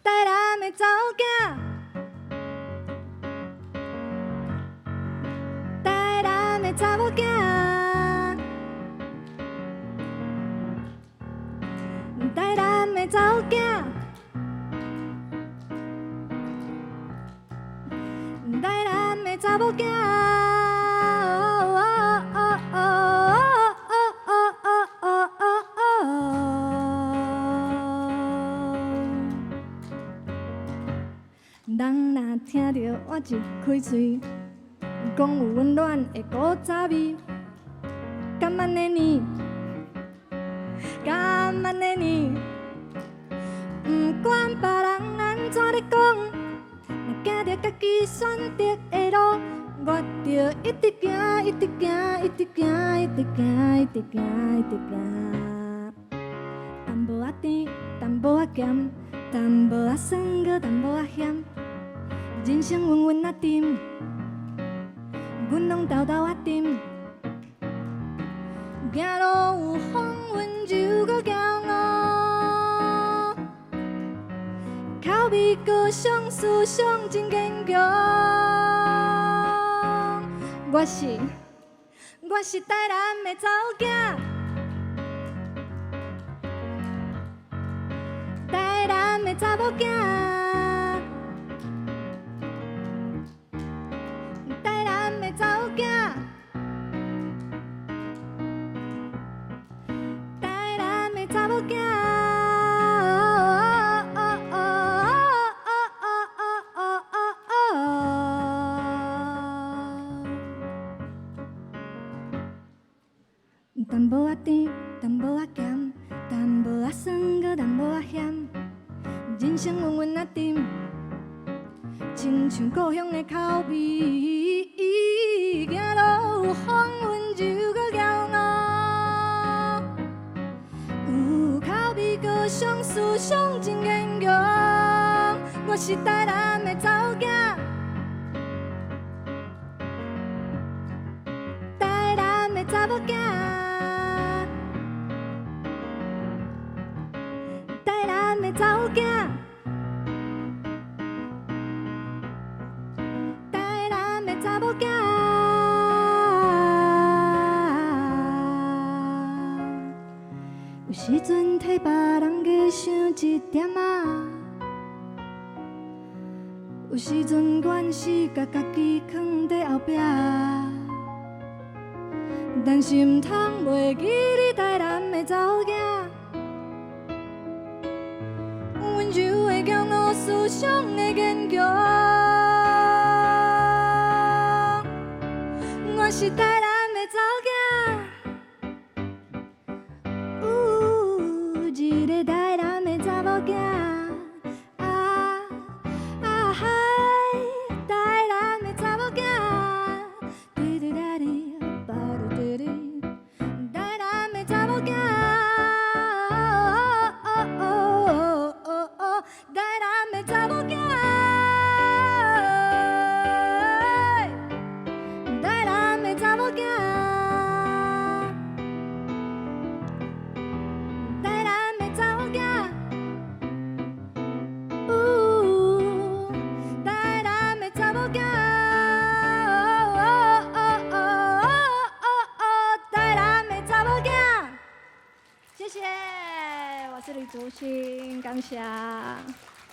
台南的查某囝，台南的查某囝，台南的查某囝，台南的查某囝。人若听着我一开嘴，讲有温暖的古早味，敢安尼呢？敢安尼呢？不管别人安怎咧讲，若行着家己选择的路，我着一直行，一直行，一直行，一直行，一直行，一直行。淡薄仔甜，淡薄仔咸，淡薄仔酸，搁淡薄仔咸。人生稳稳啊沉，阮拢豆豆啊沉。行路有风温柔搁骄傲，口味高尚思想真坚强。我是台南的查某囝，台南的查某囝。查某囝，台南的查某囝，淡薄仔甜，淡薄仔咸，淡薄仔酸，搁淡薄仔咸，人生稳稳啊沉，亲像故乡的口味。行路有风温柔搁骄傲，有口味高尚思想真坚强。我是台南的查某囝，台南的查某囝，台南的查某囝。查某囝，有时阵替别人加想一点仔，有时阵阮是甲家己藏在后壁，但是毋通袂记你台南的查某囝，温柔的骄傲，思想的坚强。我是台南的查某囝，一个台南的查某囝，嗨，台南的查某囝，滴滴答滴，巴嘟滴滴，台南的查某囝，台南的查某囝。谢谢，我是李竹心，感谢。